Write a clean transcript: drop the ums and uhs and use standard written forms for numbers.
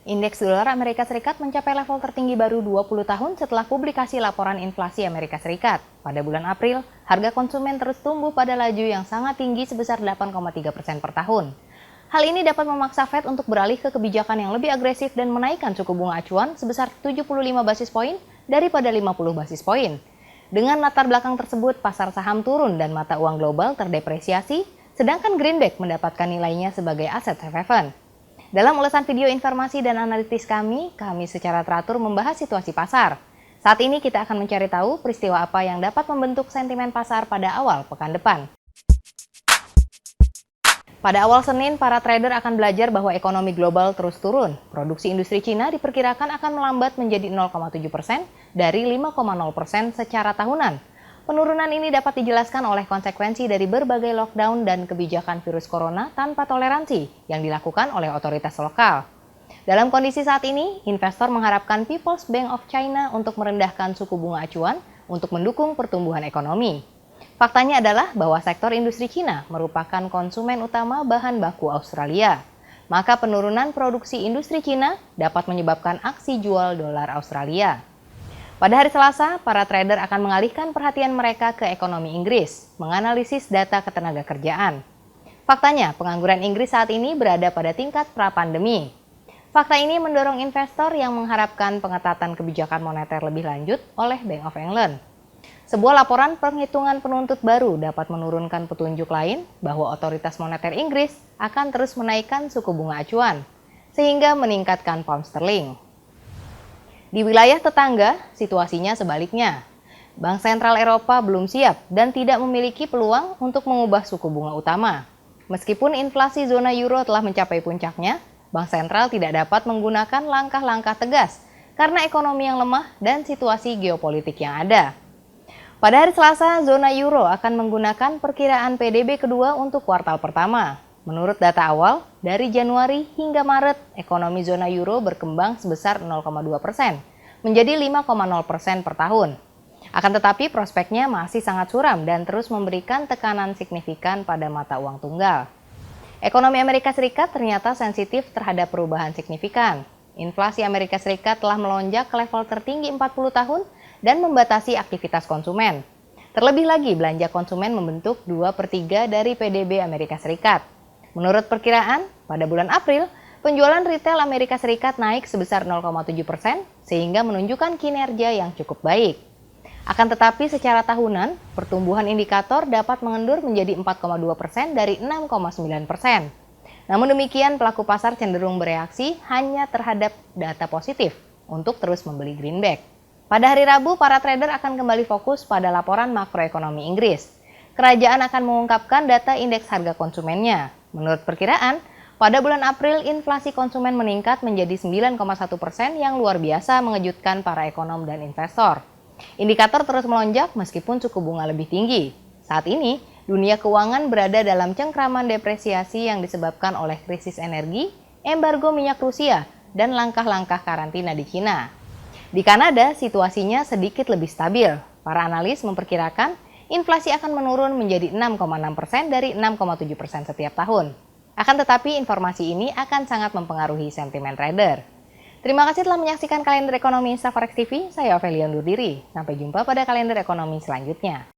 Indeks dolar Amerika Serikat mencapai level tertinggi baru 20 tahun setelah publikasi laporan inflasi Amerika Serikat. Pada bulan April, harga konsumen terus tumbuh pada laju yang sangat tinggi sebesar 8,3% per tahun. Hal ini dapat memaksa Fed untuk beralih ke kebijakan yang lebih agresif dan menaikkan suku bunga acuan sebesar 75 basis poin daripada 50 basis poin. Dengan latar belakang tersebut, pasar saham turun dan mata uang global terdepresiasi, sedangkan greenback mendapatkan nilainya sebagai aset safe haven. Dalam ulasan video informasi dan analitis kami secara teratur membahas situasi pasar. Saat ini kita akan mencari tahu peristiwa apa yang dapat membentuk sentimen pasar pada awal pekan depan. Pada awal Senin, para trader akan belajar bahwa ekonomi global terus turun. Produksi industri Cina diperkirakan akan melambat menjadi 0,7% dari 5,0% secara tahunan. Penurunan ini dapat dijelaskan oleh konsekuensi dari berbagai lockdown dan kebijakan virus corona tanpa toleransi yang dilakukan oleh otoritas lokal. Dalam kondisi saat ini, investor mengharapkan People's Bank of China untuk merendahkan suku bunga acuan untuk mendukung pertumbuhan ekonomi. Faktanya adalah bahwa sektor industri Cina merupakan konsumen utama bahan baku Australia. Maka penurunan produksi industri Cina dapat menyebabkan aksi jual dolar Australia. Pada hari Selasa, para trader akan mengalihkan perhatian mereka ke ekonomi Inggris, menganalisis data ketenagakerjaan. Faktanya, pengangguran Inggris saat ini berada pada tingkat pra-pandemi. Fakta ini mendorong investor yang mengharapkan pengetatan kebijakan moneter lebih lanjut oleh Bank of England. Sebuah laporan penghitungan penuntut baru dapat menurunkan petunjuk lain bahwa otoritas moneter Inggris akan terus menaikkan suku bunga acuan, sehingga meningkatkan pound sterling. Di wilayah tetangga, situasinya sebaliknya. Bank Sentral Eropa belum siap dan tidak memiliki peluang untuk mengubah suku bunga utama. Meskipun inflasi zona euro telah mencapai puncaknya, Bank Sentral tidak dapat menggunakan langkah-langkah tegas karena ekonomi yang lemah dan situasi geopolitik yang ada. Pada hari Selasa, zona euro akan menggunakan perkiraan PDB kedua untuk kuartal pertama. Menurut data awal, dari Januari hingga Maret, ekonomi zona euro berkembang sebesar 0,2%, menjadi 5,0% per tahun. Akan tetapi prospeknya masih sangat suram dan terus memberikan tekanan signifikan pada mata uang tunggal. Ekonomi Amerika Serikat ternyata sensitif terhadap perubahan signifikan. Inflasi Amerika Serikat telah melonjak ke level tertinggi 40 tahun dan membatasi aktivitas konsumen. Terlebih lagi, belanja konsumen membentuk 2/3 dari PDB Amerika Serikat. Menurut perkiraan, pada bulan April, penjualan retail Amerika Serikat naik sebesar 0,7% sehingga menunjukkan kinerja yang cukup baik. Akan tetapi secara tahunan, pertumbuhan indikator dapat mengendur menjadi 4,2% dari 6,9%. Namun demikian, pelaku pasar cenderung bereaksi hanya terhadap data positif untuk terus membeli greenback. Pada hari Rabu, para trader akan kembali fokus pada laporan makroekonomi Inggris. Kerajaan akan mengungkapkan data indeks harga konsumennya. Menurut perkiraan, pada bulan April inflasi konsumen meningkat menjadi 9,1% yang luar biasa mengejutkan para ekonom dan investor. Indikator terus melonjak meskipun suku bunga lebih tinggi. Saat ini, dunia keuangan berada dalam cengkraman depresiasi yang disebabkan oleh krisis energi, embargo minyak Rusia, dan langkah-langkah karantina di Cina. Di Kanada, situasinya sedikit lebih stabil. Para analis memperkirakan inflasi akan menurun menjadi 6,6% dari 6,7% setiap tahun. Akan tetapi informasi ini akan sangat mempengaruhi sentimen trader. Terima kasih telah menyaksikan kalender ekonomi Instaforex TV. Saya Ovelia undur diri. Sampai jumpa pada kalender ekonomi selanjutnya.